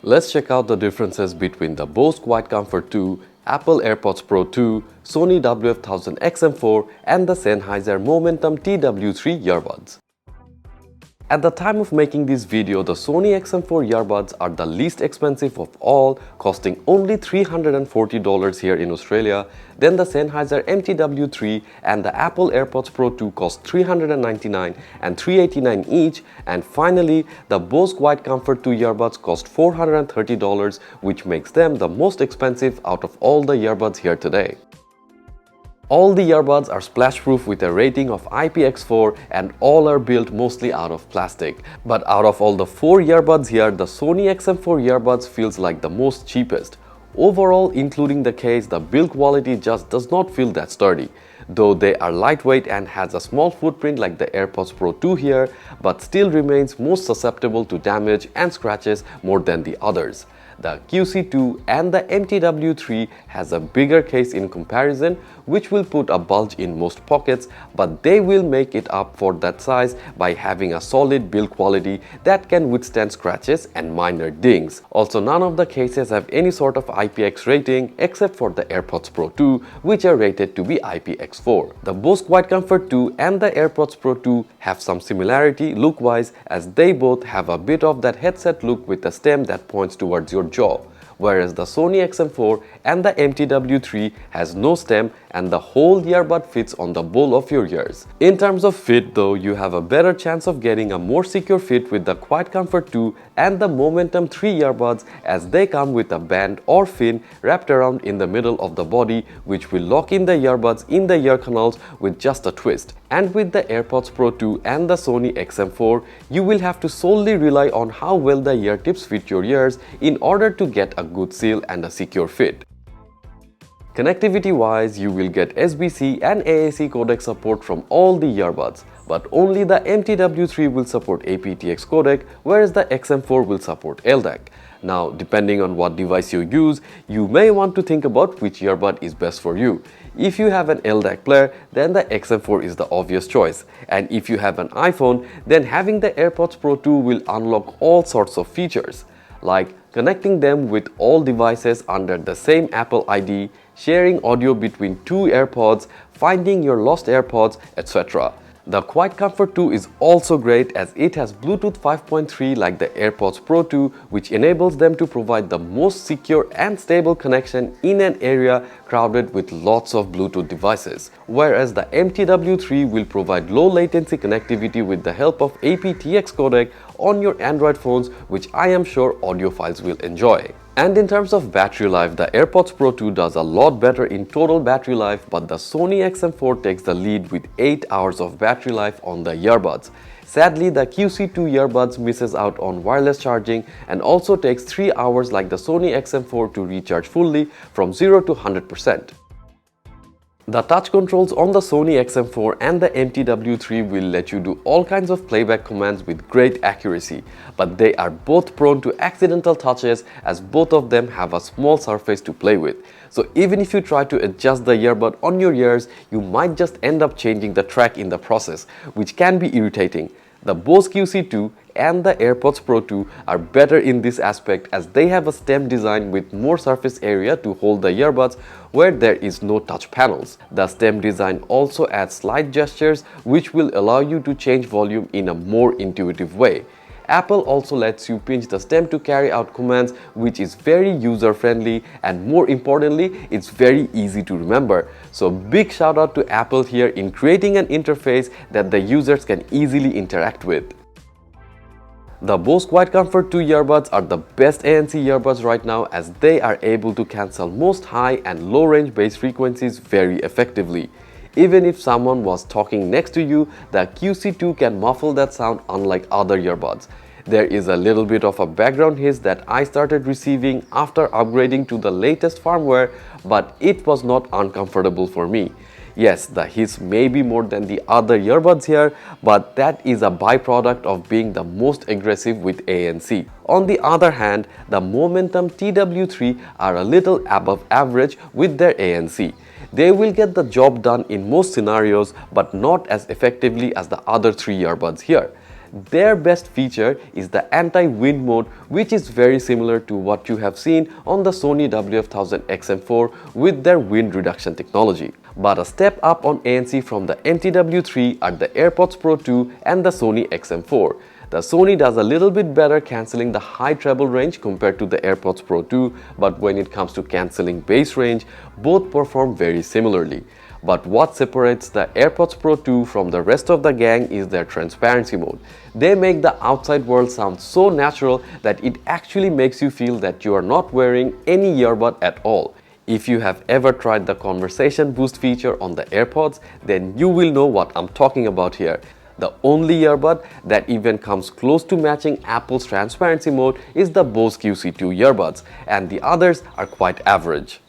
Let's check out the differences between the Bose Quietcomfort 2, Apple AirPods Pro 2, Sony WF-1000 XM4 and the Sennheiser Momentum TW3 earbuds. At the time of making this video, the Sony XM4 earbuds are the least expensive of all, costing only $340 here in Australia. Then the Sennheiser MTW3 and the Apple AirPods Pro 2 cost $399 and $389 each. And finally, the Bose Quietcomfort 2 earbuds cost $430, which makes them the most expensive out of all the earbuds here today. All the earbuds are splash-proof with a rating of IPX4 and all are built mostly out of plastic. But out of all the 4 earbuds here, the Sony XM4 earbuds feels like the most cheapest. Overall, including the case, the build quality just does not feel that sturdy. Though they are lightweight and has a small footprint like the AirPods Pro 2 here, but still remains most susceptible to damage and scratches more than the others. The QC2 and the MTW3 has a bigger case in comparison, which will put a bulge in most pockets, but they will make it up for that size by having a solid build quality that can withstand scratches and minor dings. Also, none of the cases have any sort of IPX rating except for the AirPods Pro 2, which are rated to be IPX4. The Bose Quietcomfort 2 and the AirPods Pro 2 have some similarity look-wise, as they both have a bit of that headset look with a stem that points towards your jaw, whereas the Sony XM4 and the MTW3 has no stem and the whole earbud fits on the bowl of your ears. In terms of fit though, you have a better chance of getting a more secure fit with the Quietcomfort 2 and the Momentum 3 earbuds, as they come with a band or fin wrapped around in the middle of the body, which will lock in the earbuds in the ear canals with just a twist. And with the AirPods Pro 2 and the Sony XM4, you will have to solely rely on how well the ear tips fit your ears in order to get a good seal and a secure fit. Connectivity wise, you will get SBC and AAC codec support from all the earbuds, but only the MTW3 will support aptX codec, whereas the XM4 will support LDAC. Now, depending on what device you use, you may want to think about which earbud is best for you. If you have an LDAC player, then the XM4 is the obvious choice. And if you have an iPhone, then having the AirPods Pro 2 will unlock all sorts of features, like connecting them with all devices under the same Apple ID, sharing audio between 2 AirPods, finding your lost AirPods, etc. The Quietcomfort 2 is also great as it has Bluetooth 5.3 like the AirPods Pro 2, which enables them to provide the most secure and stable connection in an area crowded with lots of Bluetooth devices. Whereas the MTW3 will provide low latency connectivity with the help of aptX codec on your Android phones, which I am sure audiophiles will enjoy. And in terms of battery life, the AirPods Pro 2 does a lot better in total battery life, but the Sony XM4 takes the lead with 8 hours of battery life on the earbuds. Sadly, the QC2 earbuds misses out on wireless charging and also takes 3 hours like the Sony XM4 to recharge fully from 0 to 100%. The touch controls on the Sony XM4 and the MTW3 will let you do all kinds of playback commands with great accuracy, but they are both prone to accidental touches as both of them have a small surface to play with. So even if you try to adjust the earbud on your ears, you might just end up changing the track in the process, which can be irritating. The Bose QC2 and the AirPods Pro 2 are better in this aspect as they have a stem design with more surface area to hold the earbuds where there is no touch panels. The stem design also adds slide gestures which will allow you to change volume in a more intuitive way. Apple also lets you pinch the stem to carry out commands, which is very user-friendly, and more importantly, it's very easy to remember. So big shout out to Apple here in creating an interface that the users can easily interact with. The Bose Quietcomfort 2 earbuds are the best ANC earbuds right now as they are able to cancel most high and low range bass frequencies very effectively. Even if someone was talking next to you, the QC2 can muffle that sound unlike other earbuds. There is a little bit of a background hiss that I started receiving after upgrading to the latest firmware, but it was not uncomfortable for me. Yes, the hiss may be more than the other earbuds here, but that is a byproduct of being the most aggressive with ANC. On the other hand, the Momentum TW3 are a little above average with their ANC. They will get the job done in most scenarios, but not as effectively as the other 3 earbuds here. Their best feature is the anti-wind mode, which is very similar to what you have seen on the Sony WF-1000 XM4 with their wind reduction technology. But a step up on ANC from the TW3 are the AirPods Pro 2 and the Sony XM4. The Sony does a little bit better cancelling the high treble range compared to the AirPods Pro 2, but when it comes to cancelling bass range, both perform very similarly. But what separates the AirPods Pro 2 from the rest of the gang is their transparency mode. They make the outside world sound so natural that it actually makes you feel that you are not wearing any earbud at all. If you have ever tried the conversation boost feature on the AirPods, then you will know what I'm talking about here. The only earbud that even comes close to matching Apple's transparency mode is the Bose QC2 earbuds, and the others are quite average.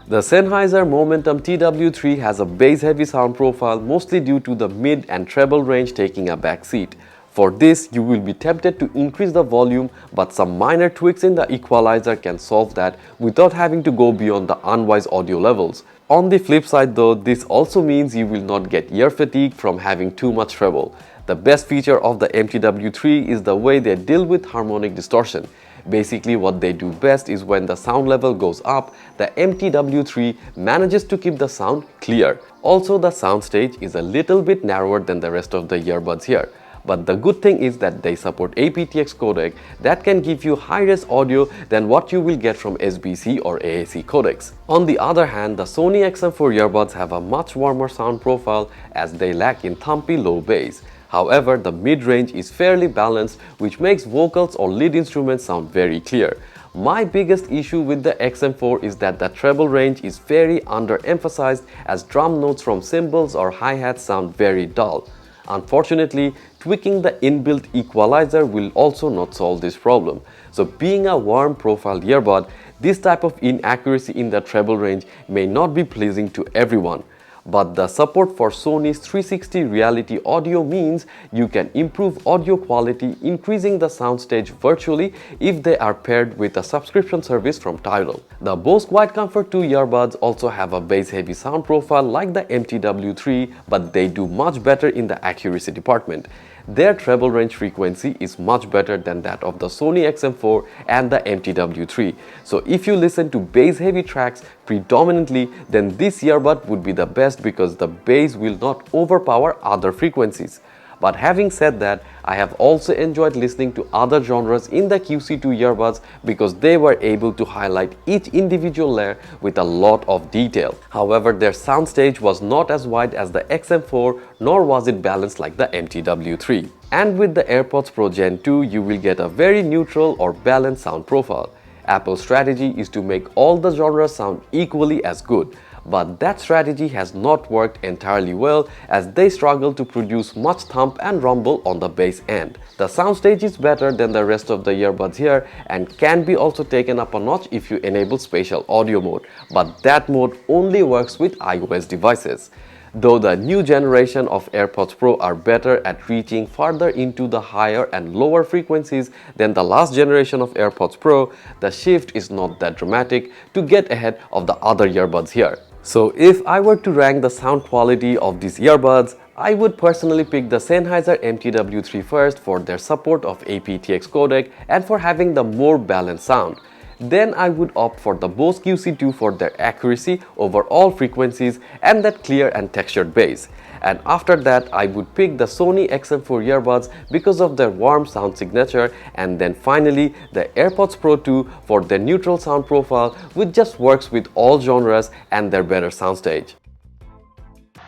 The Sennheiser Momentum TW3 has a bass-heavy sound profile mostly due to the mid and treble range taking a back seat. For this, you will be tempted to increase the volume, but some minor tweaks in the equalizer can solve that without having to go beyond the unwise audio levels. On the flip side though, this also means you will not get ear fatigue from having too much treble. The best feature of the MTW3 is the way they deal with harmonic distortion. Basically, what they do best is when the sound level goes up, the MTW3 manages to keep the sound clear. Also, the soundstage is a little bit narrower than the rest of the earbuds here. But the good thing is that they support aptX codec that can give you high-res audio than what you will get from SBC or AAC codecs. On the other hand, the Sony XM4 earbuds have a much warmer sound profile as they lack in thumpy low bass. However, the mid-range is fairly balanced, which makes vocals or lead instruments sound very clear. My biggest issue with the XM4 is that the treble range is very underemphasized as drum notes from cymbals or hi-hats sound very dull. Unfortunately, tweaking the inbuilt equalizer will also not solve this problem. So being a warm profile earbud, this type of inaccuracy in the treble range may not be pleasing to everyone. But the support for Sony's 360 reality audio means you can improve audio quality, increasing the soundstage virtually if they are paired with a subscription service from Tidal. The Bose Quietcomfort 2 earbuds also have a bass-heavy sound profile like the MTW3, but they do much better in the accuracy department. Their treble range frequency is much better than that of the Sony XM4 and the MTW3. So if you listen to bass-heavy tracks predominantly, then this earbud would be the best because the bass will not overpower other frequencies. But having said that, I have also enjoyed listening to other genres in the QC2 earbuds because they were able to highlight each individual layer with a lot of detail. However, their soundstage was not as wide as the XM4, nor was it balanced like the MTW3. And with the AirPods Pro Gen 2, you will get a very neutral or balanced sound profile. Apple's strategy is to make all the genres sound equally as good. But that strategy has not worked entirely well as they struggle to produce much thump and rumble on the bass end. The soundstage is better than the rest of the earbuds here and can be also taken up a notch if you enable spatial audio mode, but that mode only works with iOS devices. Though the new generation of AirPods Pro are better at reaching farther into the higher and lower frequencies than the last generation of AirPods Pro, the shift is not that dramatic to get ahead of the other earbuds here. So if I were to rank the sound quality of these earbuds, I would personally pick the Sennheiser MTW3 first for their support of aptX codec and for having the more balanced sound. Then I would opt for the Bose QC2 for their accuracy over all frequencies and that clear and textured bass. And after that, I would pick the Sony XM4 earbuds because of their warm sound signature, and then finally the AirPods Pro 2 for their neutral sound profile, which just works with all genres and their better soundstage.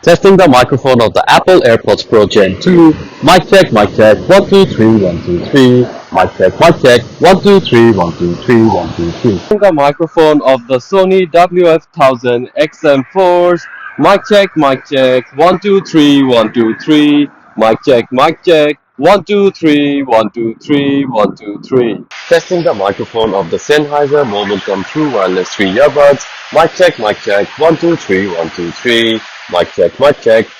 Testing the microphone of the Apple AirPods Pro Gen 2. Mic check, 1 2 3 1 2 3. Mic check, 1 2 3 1 2 3 1 2 3. Testing the microphone of the Sony WF-1000 XM4s. Mic check, 1 2 3 1 2 3. Mic check, 1 2 3 1 2 3 1 2 3. Testing the microphone of the Sennheiser Momentum True Wireless 3 earbuds. Mic check, 1 2 3 1 2 3. Mic check,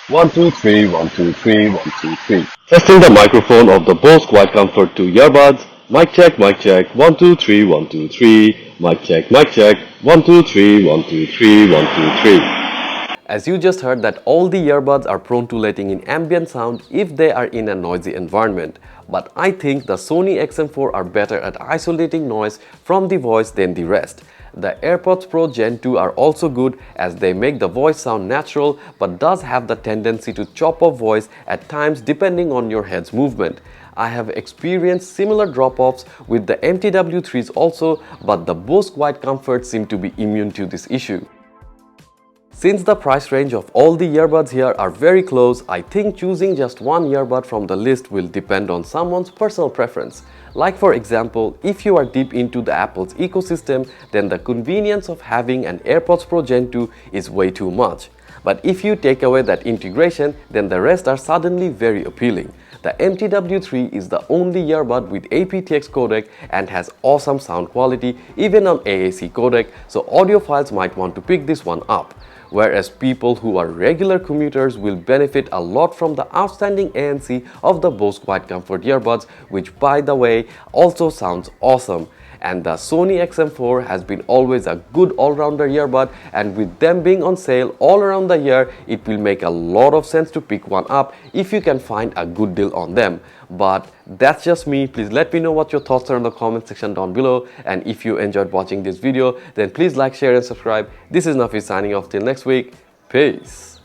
1 2 3 1 2 3 1 2 3. Testing the microphone of the Bose Quietcomfort 2 earbuds. Mic check, 1 2 3 1 2 3. Mic check, 1 2 3 1 2 3 1 2 3. As you just heard that all the earbuds are prone to letting in ambient sound if they are in a noisy environment. But I think the Sony XM4 are better at isolating noise from the voice than the rest. The AirPods Pro Gen 2 are also good as they make the voice sound natural but does have the tendency to chop off voice at times depending on your head's movement. I have experienced similar drop-offs with the TW3s also, but the Bose Quietcomfort seem to be immune to this issue. Since the price range of all the earbuds here are very close, I think choosing just one earbud from the list will depend on someone's personal preference. Like for example, if you are deep into the Apple's ecosystem, then the convenience of having an AirPods Pro Gen 2 is way too much. But if you take away that integration, then the rest are suddenly very appealing. The TW3 is the only earbud with aptX codec and has awesome sound quality even on AAC codec, so audiophiles might want to pick this one up. Whereas people who are regular commuters will benefit a lot from the outstanding ANC of the Bose Quietcomfort earbuds, which by the way also sounds awesome. And the Sony XM4 has been always a good all-rounder earbud, and with them being on sale all around the year, it will make a lot of sense to pick one up if you can find a good deal on them. But that's just me. Please let me know what your thoughts are in the comment section down below, and if you enjoyed watching this video, then please like, share and subscribe. This is Nafis signing off till next week. Peace.